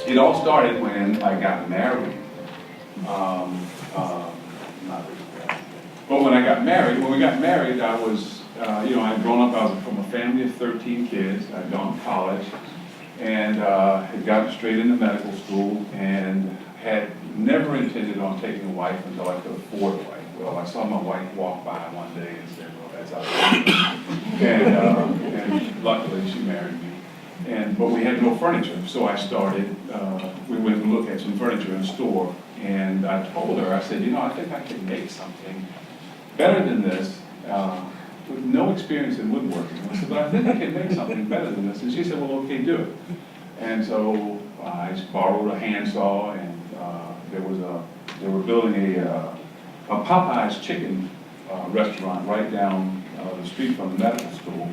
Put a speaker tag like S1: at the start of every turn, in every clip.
S1: It all started when I got married. Not really bad. But when we got married, I was, I'd grown up, I was from a family of 13 kids. I'd gone to college and had gotten straight into medical school and had never intended on taking a wife until I could afford a wife. Well, I saw my wife walk by one day and said, well, that's how and luckily she married me. But we had no furniture, so I started, we went and looked at some furniture in a store, and I told her, I said, I think I can make something better than this, with no experience in woodworking. I said, but I think I can make something better than this. And she said, well, okay, do it. And so I borrowed a handsaw, and they were building a Popeye's chicken restaurant right down the street from the medical school.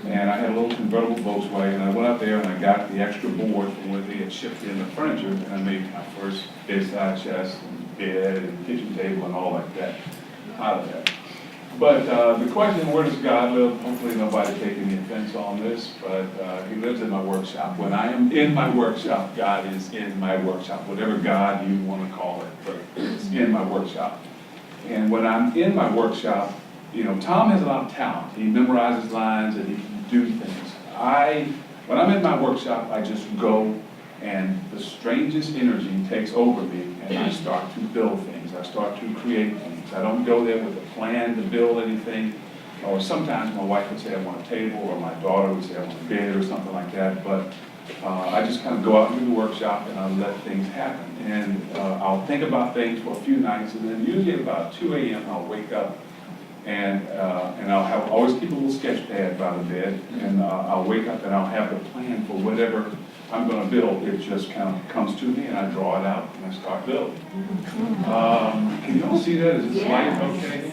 S1: And I had a little convertible Volkswagen. I went up there and I got the extra board from where they had shipped in the furniture, and I made my first bedside chest and bed and kitchen table and all like that out of that. But the question, where does God live? Hopefully nobody take any offense on this, but he lives in my workshop. When I am in my workshop, God is in my workshop, whatever God you want to call it, but it's in my workshop. And when I'm in my workshop, Tom has a lot of talent. He memorizes lines and he can do things. When I'm in my workshop, I just go, and the strangest energy takes over me, and I start to build things. I start to create things. I don't go there with a plan to build anything, or sometimes my wife would say I want a table, or my daughter would say I want a bed or something like that, but I just kind of go out into the workshop and I let things happen. And I'll think about things for a few nights, and then usually at about 2 a.m. I'll wake up, and I'll always keep a little sketch pad by the bed, and I'll wake up and I'll have the plan for whatever I'm going to build. It just kind of comes to me, and I draw it out and I start building. Can you all see that? Is it light okay?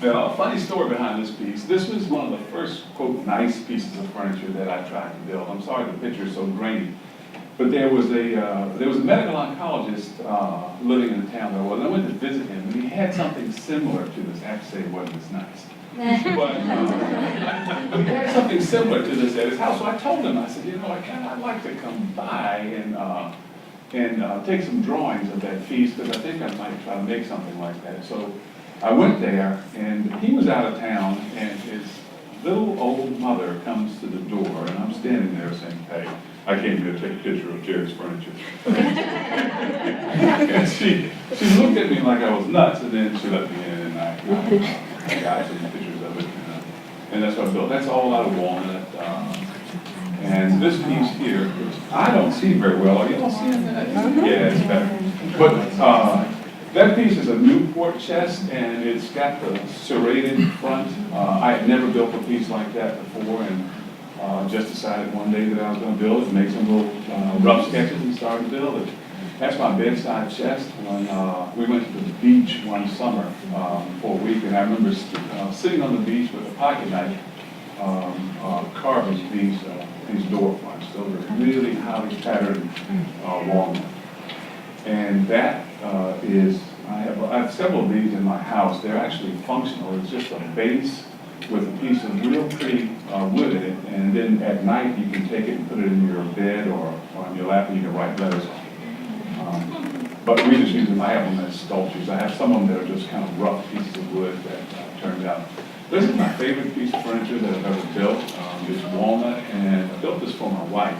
S1: Now, a funny story behind this piece. This was one of the first, quote, nice pieces of furniture that I tried to build. I'm sorry the picture is so grainy. But there was a medical oncologist living in the town that I was. I went to visit him, and he had something similar to this. I have to say it wasn't as nice. But he had something similar to this at his house. So I told him, I said, I'd like to come by and take some drawings of that piece, because I think I might try to make something like that. So I went there, and he was out of town, and his little old mother comes to the door, and I'm standing there saying, hey, I came here to take a picture of Jerry's furniture. And she looked at me like I was nuts, and then she let me in, and I got some pictures of it, and that's what I built. That's all out of walnut. And this piece here, which I don't see very well. Are you all seeing that? Yeah, it's better. But that piece is a Newport chest, and it's got the serrated front. I had never built a piece like that before, and just decided one day that I was going to build it, make some little rough sketches, and started to build it. That's my bedside chest. When we went to the beach one summer for a week, and I remember sitting on the beach with a pocket knife, carving these door fronts. Those are really highly patterned walnut. And that I have several of these in my house. They're actually functional. It's just a base with a piece of real pretty wood in it, and then at night you can take it and put it in your bed or on your lap, and you can write letters on it. But we just use them. I have them as sculptures. I have some of them that are just kind of rough pieces of wood that turned out. This is my favorite piece of furniture that I've ever built. It's walnut, and I built this for my wife.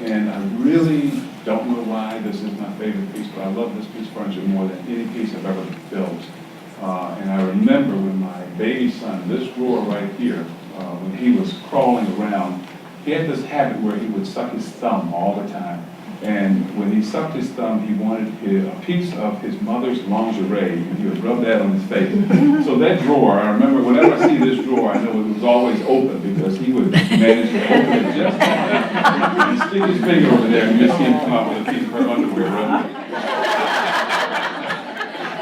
S1: And I really don't know why this is my favorite piece, but I love this piece of furniture more than any piece I've ever built. And I remember when my baby son, this drawer right here, when he was crawling around, he had this habit where he would suck his thumb all the time. And when he sucked his thumb, he wanted a piece of his mother's lingerie, and he would rub that on his face. So that drawer, I remember whenever I see this drawer, I know it was always open, because he would manage to open it just enough. He'd stick his finger over there and just see him come out with a piece of her underwear rubbing it.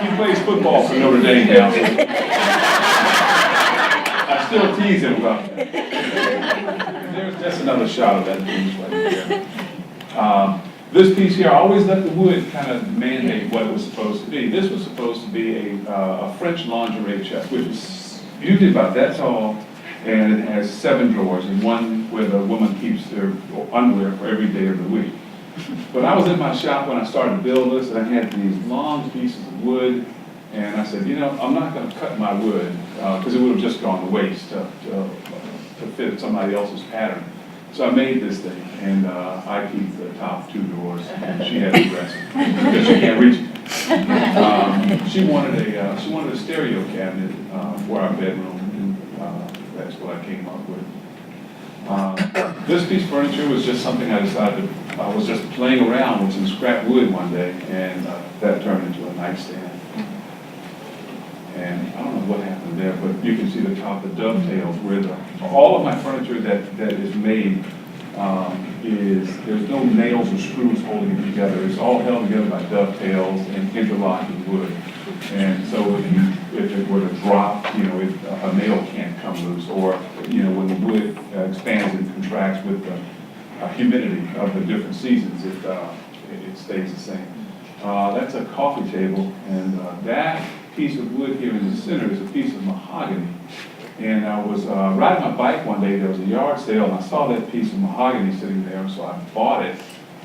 S1: He plays football for Notre Dame now, so I still tease him about that. There's just another shot of that piece right there. This piece here, I always let the wood kind of mandate what it was supposed to be. This was supposed to be a French lingerie chest, which is usually about that tall, and it has 7 drawers, and one where the woman keeps their underwear for every day of the week. But I was in my shop when I started to build this, and I had these long pieces of wood, and I said, you know, I'm not going to cut my wood, because it would have just gone to waste to fit somebody else's pattern. So I made this thing, and I keep the top two drawers, and she had the rest, because she can't reach it. She wanted a stereo cabinet for our bedroom, and that's what I came up with. This piece of furniture was just something I decided I was just playing around with some scrap wood one day, and that turned into a nightstand. And I don't know what happened there, but you can see the top, the dovetails, where all of my furniture that is made there's no nails or screws holding it together. It's all held together by dovetails and interlocking wood. And so if it were to drop, you know, a nail can't come loose, or, you know, when the wood expands and contracts with the humidity of the different seasons, it stays the same. That's a coffee table, and that piece of wood here in the center is a piece of mahogany. And I was riding my bike one day, there was a yard sale, and I saw that piece of mahogany sitting there, so I bought it,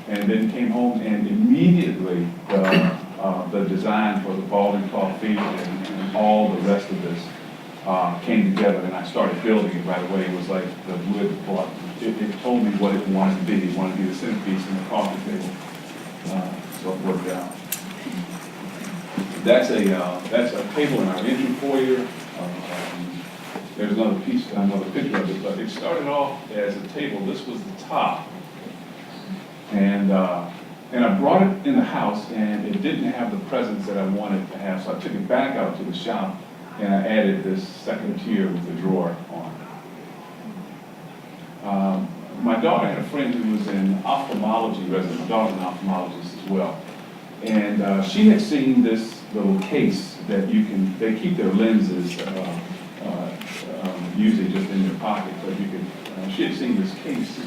S1: and then came home, and immediately the design for the balding coffee and all the rest of this came together, and I started building it right away. It was like the wood brought, it told me what it wanted to be. It wanted to be the centerpiece in the coffee table, so it worked out. That's a table in our entry foyer. There's another picture of it, but it started off as a table. This was the top, and I brought it in the house, and it didn't have the presence that I wanted to have, so I took it back out to the shop, and I added this second tier with the drawer on. My daughter had a friend who was in ophthalmology resident. My daughter's an ophthalmologist as well, and she had seen this little case that they keep their lenses usually just in their pocket, but she had seen this case,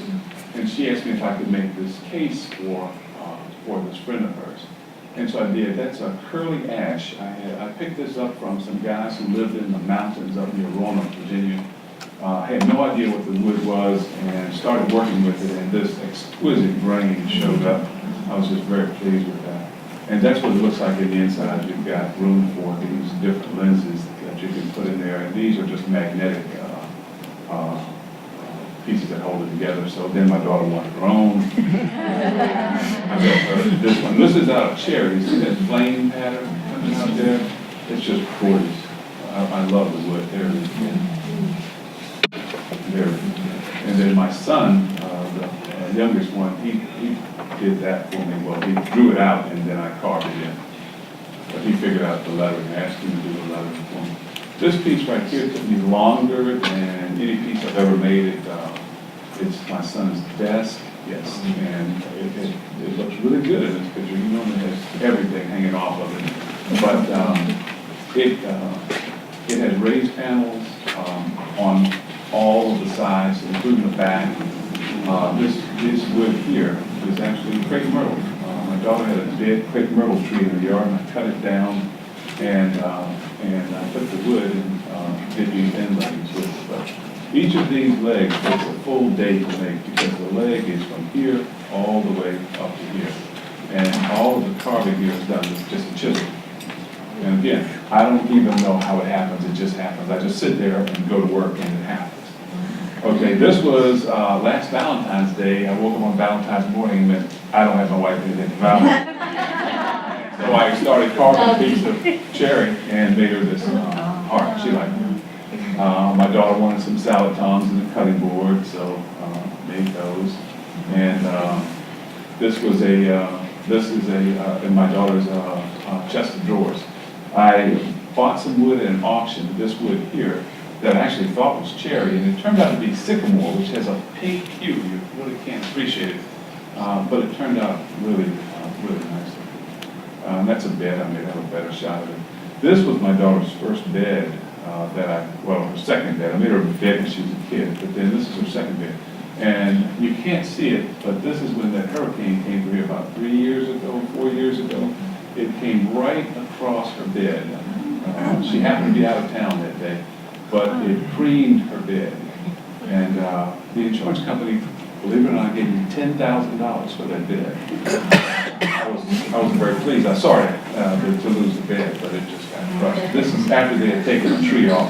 S1: and she asked me if I could make this case for this friend of hers. And so I did. That's a curly ash. I picked this up from some guys who lived in the mountains up near Roanoke, Virginia. I had no idea what the wood was, and started working with it, and this exquisite grain showed up. I was just very pleased with that. And that's what it looks like in the inside. You've got room for these different lenses that you can put in there, and these are just magnetic pieces that hold it together. So then my daughter wanted her own. I got her this one. This is out of cherry. You see that flame pattern coming out there? It's just gorgeous. I love the wood. There it is again. There. And then my son, the youngest one, he did that for me. Well, he drew it out, and then I carved it in. But he figured out the lettering. I asked him to do the lettering for me. This piece right here took me longer than any piece I've ever made. It's my son's desk, yes, and it looks really good in this picture. You know, it has everything hanging off of it. But it has raised panels on all of the sides, including the back. This wood here is actually crepe myrtle. My daughter had a dead crepe myrtle tree in her yard, and I cut it down, and I took the wood and did these inlays with it. But each of these legs takes a full day to make, because the leg is from here all the way up to here. And all of the carving here is done with just a chisel. And again, I don't even know how it happens, it just happens. I just sit there and go to work, and it happens. Okay, this was last Valentine's Day. I woke up on Valentine's morning and meant I don't have my wife anything to Valentine's. So I started carving a piece of cherry and made her this heart. She liked it. My daughter wanted some salad tongs and a cutting board, so made those. And this is in my daughter's chest of drawers. I bought some wood at an auction, this wood here, that I actually thought was cherry, and it turned out to be sycamore, which has a pink hue. You really can't appreciate it, but it turned out really nicely. That's a bed. I may have a better shot of it. This was my daughter's first bed her second bed. I made her a bed when she was a kid, but then this is her second bed. And you can't see it, but this is when that hurricane came through here about 4 years ago. It came right across her bed. She happened to be out of town that day, but it creamed her bed. And the insurance company believe it or not, I gave him $10,000 for that bed. I was very pleased. I sorry to lose the bed, but it just got crushed. This is after they had taken the tree off.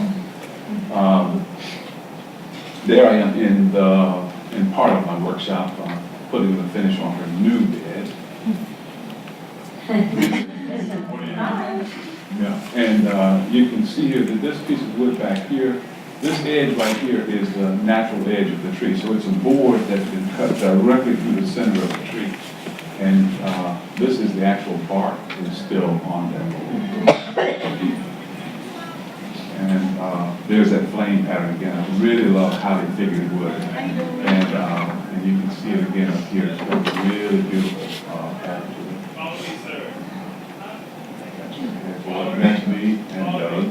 S1: There I am in part of my workshop, putting the finish on her new bed. Yeah, and you can see here that this piece of wood back here, this edge right here is the natural edge of the tree. So it's a board that's been cut directly through the center of the tree. And this is the actual bark is still on that. And there's that flame pattern again. I really love how they figured wood. And you can see it again up here. It's got a really beautiful pattern to it. That's me and Doug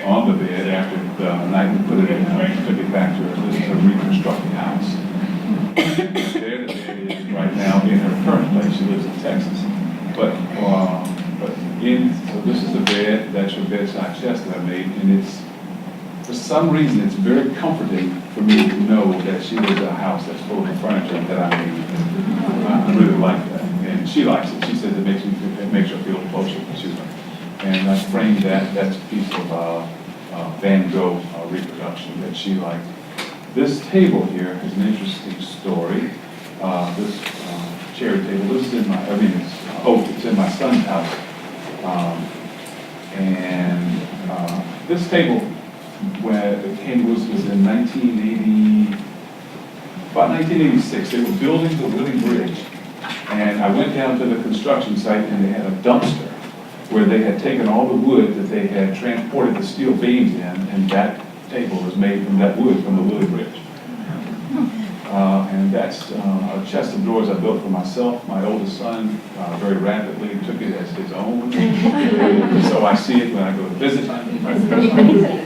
S1: on the bed after the night we put it in. Took it back to her. This is a reconstructed house. There the bed is right now in her current place. She lives in Texas. So this is the bed. That's your bedside chest that I made, and it's for some reason it's very comforting for me to know that she lives in a house that's full of furniture that I made. I really like that, and she likes it. She says it makes her feel closer to her. And I framed that. That's a piece of Van Gogh reproduction that she liked. This table here is an interesting story. This cherry table. This is in my. It's in my son's house. This table, when it came, was in 1980, about 1986. They were building the Wooden Bridge, and I went down to the construction site, and they had a dumpster where they had taken all the wood that they had transported the steel beams in, and that table was made from that wood from the Wooden Bridge. And that's a chest of drawers I built for myself. My oldest son very rapidly took it as his own. So I see it when I go to visit.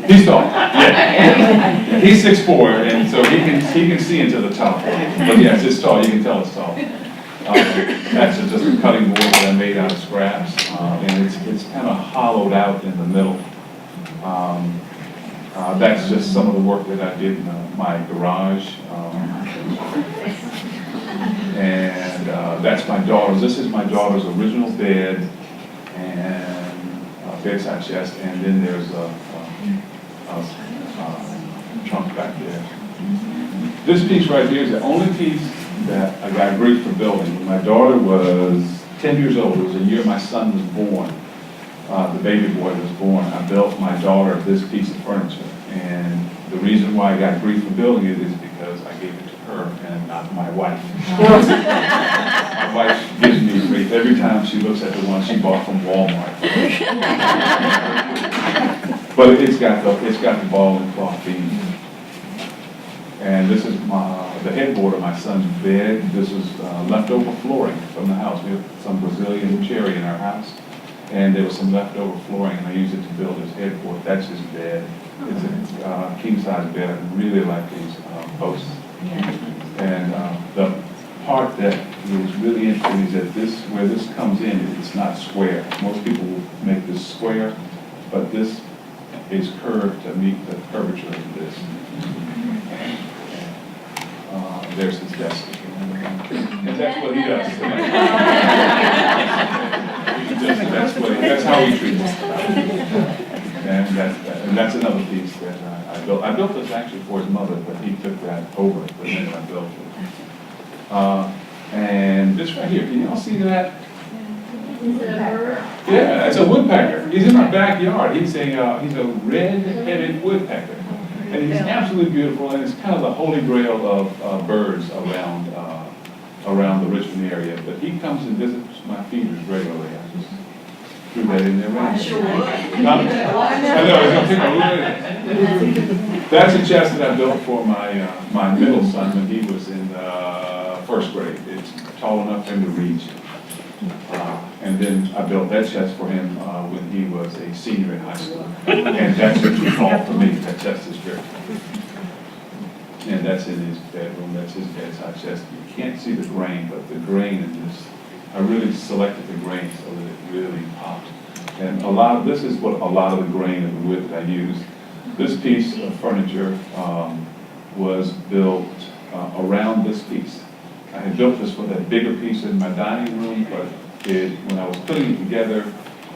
S1: He's tall. Yeah. He's 6'4", and so he can see into the top. But yes, it's tall. You can tell it's tall. That's just a cutting board that I made out of scraps, and it's kind of hollowed out in the middle. That's just some of the work that I did in my garage. And that's my daughter's. This is my daughter's original bed and bedside chest, and then there's a trunk back there. This piece right here is the only piece that I got grief for building. When my daughter was 10 years old, it was the year my son was born. The baby boy was born. I built my daughter this piece of furniture. And the reason why I got grief for building it is because I gave it to her and not my wife. My wife gives me grief every time she looks at the one she bought from Walmart. But it's got the ball and cloth beams. And this is the headboard of my son's bed. This is leftover flooring from the house. We have some Brazilian cherry in our house. And there was some leftover flooring, and I used it to build his headboard. That's his bed. It's a king-size bed. I really like these posts. And the part that is really interesting is that where this comes in, it's not square. Most people will make this square, but this is curved to meet the curvature of this. There's his desk. And that's what he does. That's how we treat it. And that's another piece that I built. I built this actually for his mother, but he took that over, but then I built it. And this right here, can y'all see that?
S2: Is it a bird?
S1: Yeah, that's a woodpecker. He's in my backyard. He's a red-headed woodpecker. And he's absolutely beautiful, and it's kind of the holy grail of birds around the Richmond area. But he comes and visits my feeders regularly. I just threw that in there. Right?
S2: Sure would.
S1: I know, it's going to take a little. That's a chest that I built for my middle son when he was in first grade. It's tall enough for him to reach. And then I built that chest for him when he was a senior in high school. And that's too tall for me. That chest is very tall. And that's in his bedroom. That's his bedside chest. You can't see the grain, but the grain in this, I really selected the grain so that it really popped. And this is what a lot of the grain of the wood that I used. This piece of furniture was built around this piece. I had built this for that bigger piece in my dining room, but when I was putting it together,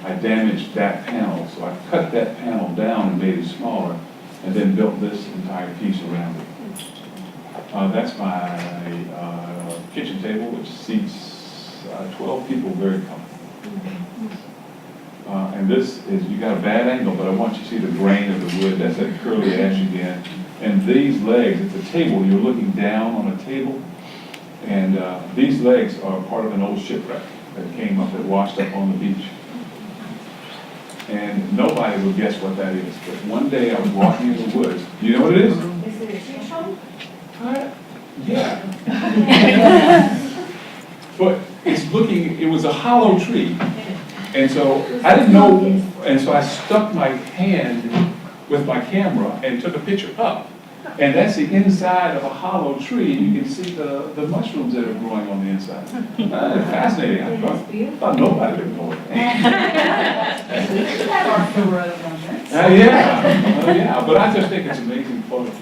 S1: I damaged that panel. So I cut that panel down and made it smaller, and then built this entire piece around it. That's my kitchen table, which seats 12 people very comfortably. And this is, you got a bad angle, but I want you to see the grain of the wood. That's that curly ash again. And these legs, it's a table. You're looking down on a table. And these legs are part of an old shipwreck that came up, that washed up on the beach. And nobody would guess what that is. But one day I was walking in the woods. Do you know what it is?
S2: Is it a tree trunk?
S1: Yeah. But it was a hollow tree. And so I didn't know, and so I stuck my hand with my camera and took a picture up. And that's the inside of a hollow tree. You can see the mushrooms that are growing on the inside. Fascinating. I thought nobody would know it. Yeah. But I just think it's an amazing photo.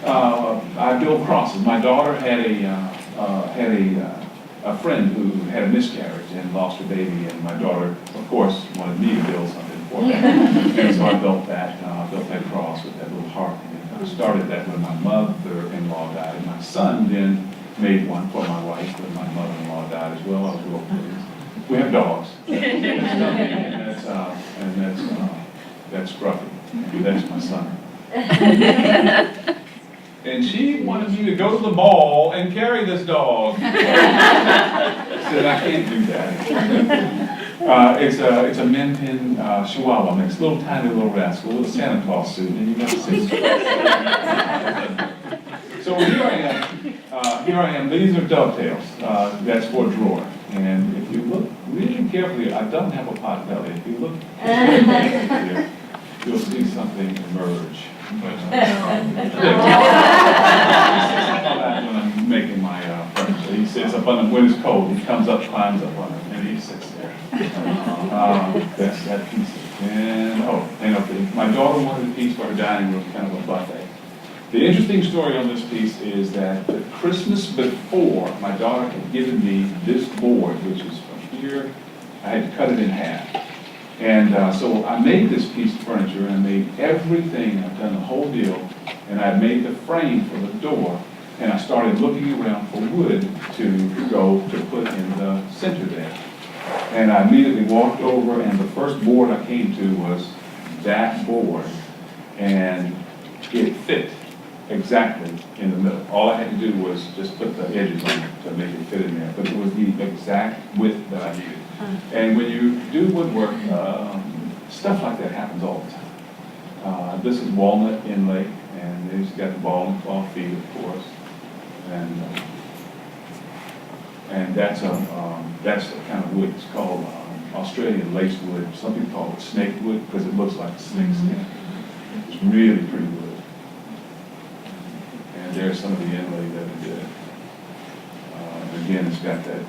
S1: I build crosses. My daughter had a friend who had a miscarriage and lost her baby, and my daughter, of course, wanted me to build something for her. And so I built that cross with that little heart. And I started that when my mother-in-law died. And my son then made one for my wife when my mother-in-law died as well. I was real pleased. We have dogs. That's Scruffy. That's my son. And she wanted me to go to the mall and carry this dog. I said, I can't do that. It's a Min Pin Chihuahua mix, little tiny little rascal with a Santa Claus suit, and you got to see. So here I am. These are dovetails. That's for a drawer. And if you look really carefully, I don't have a pot belly. If you look carefully, you'll see something emerge. When I'm making my furniture, he sits up on the, when it's cold, he comes up, climbs up on it, and he sits there. That's that piece. And okay, my daughter wanted a piece for her dining room, kind of a buffet. The interesting story on this piece is that the Christmas before, my daughter had given me this board, which is from here. I had to cut it in half. And so I made this piece of furniture, and I made everything. I've done the whole deal, and I made the frame for the door, and I started looking around for wood to go to put in the center there. And I immediately walked over, and the first board I came to was that board, and it fit exactly in the middle. All I had to do was just put the edges on it to make it fit in there, but it was the exact width that I needed. And when you do woodwork, stuff like that happens all the time. This is walnut inlay, and it's got the ball and claw feet, of course, and that's the kind of wood. It's called Australian lace wood. Some people call it snake wood because it looks like a snake's skin. It's really pretty wood. And there's some of the inlay that it did. Again, it's got that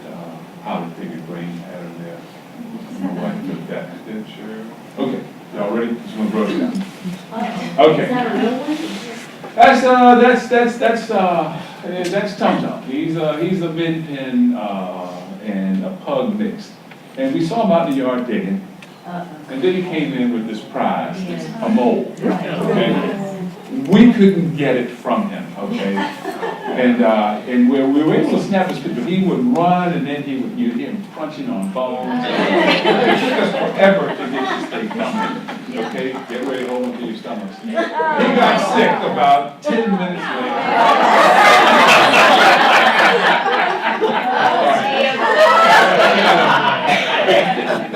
S1: highly figured grain pattern there. My wife took that picture. Okay, y'all ready? Just want to brush it down. Okay.
S2: Is that a real one?
S1: That's Tum Tum. He's a Min Pin and a pug mixed. And we saw him out in the yard digging. And then he came in with this prize, a mole. Okay. We couldn't get it from him, okay? And we were able to snap his picture. He would run, and then you'd hear him crunching on bones. It took us forever to get this thing done. Okay, get ready to hold on to your stomachs. He got sick about 10 minutes later.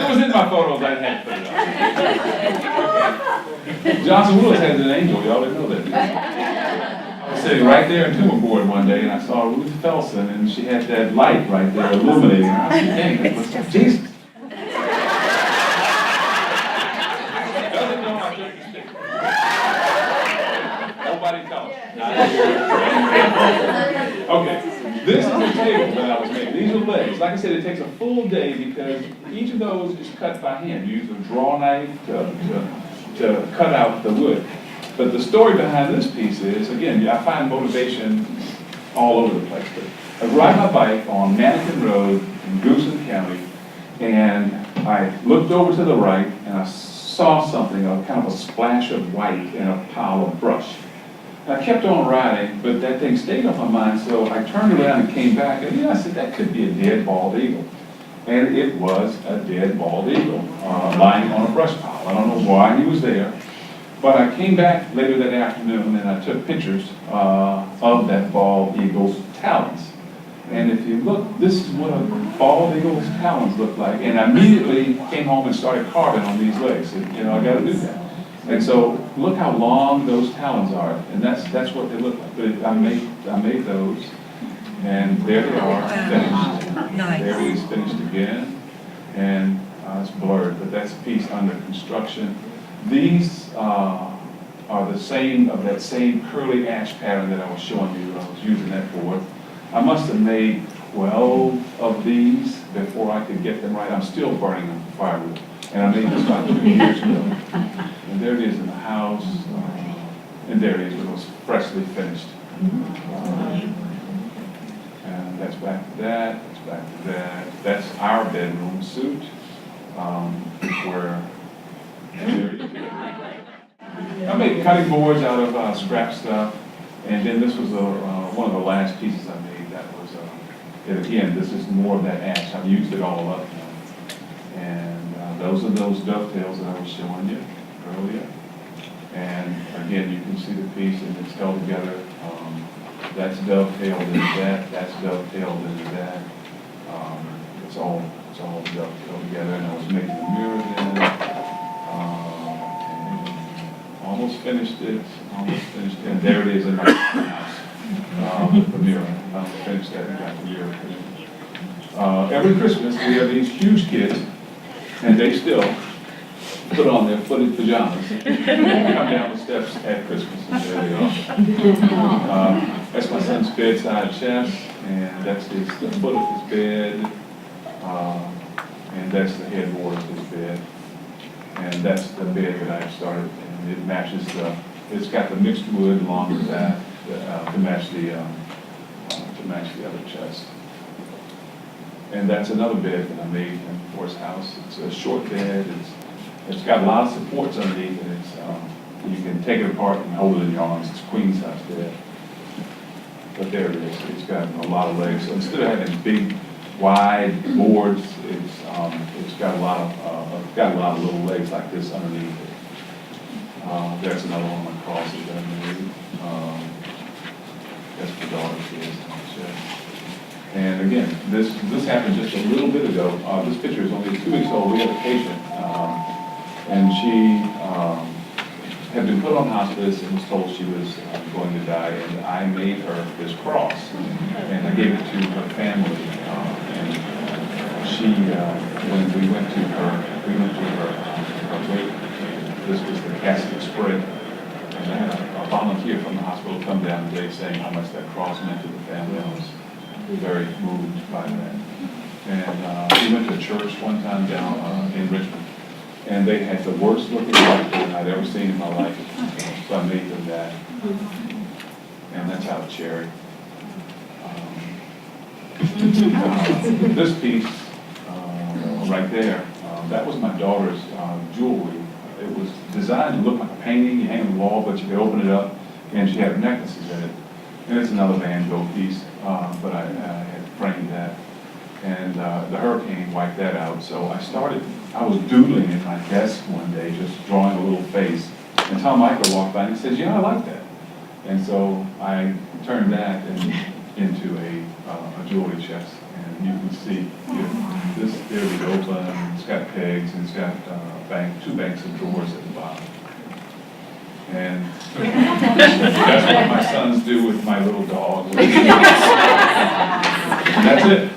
S1: It was in my photos. I had to put it up. Johnston-Willis has an angel. Y'all didn't know that. I was sitting right there in Tumor Board one day, and I saw Ruth Felson, and she had that light right there illuminating. I said, dang, that looks like Jesus. Doesn't know I took the stick. Nobody tell us. Okay, this is the table that I was making. These are legs. Like I said, it takes a full day because each of those is cut by hand. You use a draw knife to cut out the wood. But the story behind this piece is, again, I find motivation all over the place. But I ride my bike on Mannequin Road in Goosen County, and I looked over to the right, and I saw something, kind of a splash of white in a pile of brush. And I kept on riding, but that thing stayed on my mind, so I turned around and came back, and I said, that could be a dead bald eagle. And it was a dead bald eagle lying on a brush pile. I don't know why he was there, but I came back later that afternoon and I took pictures of that bald eagle's talons. And if you look, this is what a bald eagle's talons look like. And I immediately came home and started carving on these legs. And, I got to do that. And so look how long those talons are, and that's what they look like. But I made those, and there they are, finished.
S3: Nice.
S1: There it is, finished again, and it's blurred, but that's a piece under construction. These are the same, of that same curly ash pattern that I was showing you. I was using that for. I must have made 12 of these before I could get them right. I'm still burning them for firewood, and I made this about 2 years ago. And there it is in the house, and there it is when it was freshly finished. And that's back to that, that's back to that. That's our bedroom suite, where I made cutting boards out of scrap stuff, and then this was one of the last pieces I made. That was, and again, this is more of that ash. I've used it all up now. And those are those dovetails that I was showing you earlier. And again, you can see the piece, and it's held together. That's dovetailed into that. That's dovetailed into that. It's all dovetailed together. And I was making the mirror then. And almost finished it. And there it is in my house. The mirror. I finished that and got the mirror finished. Every Christmas we have these huge kids, and they still put on their footed pajamas and come down the steps at Christmas, and there they are. That's my son's bedside chest, and that's the foot of his bed, and that's the headboard of his bed, and that's the bed that I've started, and it matches it's got the mixed wood along with that to match the other chest. And that's another bed that I made for his house. It's a short bed. It's got a lot of supports underneath, and you can take it apart and hold it in your arms. It's a queen size bed. But there it is. It's got a lot of legs. So instead of having big, wide boards, it's got a lot of little legs like this underneath it. There's another one of my crosses that I made. That's the daughter's kids. And again, this happened just a little bit ago. This picture is only 2 weeks old. We have a patient, and she had been put on hospice and was told she was going to die. And I made her this cross, and I gave it to her family. And she, when we went to her wake. This was the casket spread. And I had a volunteer from the hospital come down today saying how much that cross meant to the family. I was very moved by that. And we went to church one time down in Richmond, and they had the worst looking whiteboard I'd ever seen in my life. So I made them that. And that's out of cherry. This piece right there, that was my daughter's jewelry. It was designed to look like a painting. You hang on the wall, but you could open it up, and she had necklaces in it. And it's another Van Gogh piece, but I had framed that. And the hurricane wiped that out. So I was doodling in my desk one day, just drawing a little face. And Tom Michael walked by and he says, "Yeah, I like that." And so I turned that into a jewelry chest. And you can see this there we open. It's got pegs, and it's got two banks of drawers at the bottom. And that's what my sons do with my little dog. That's it.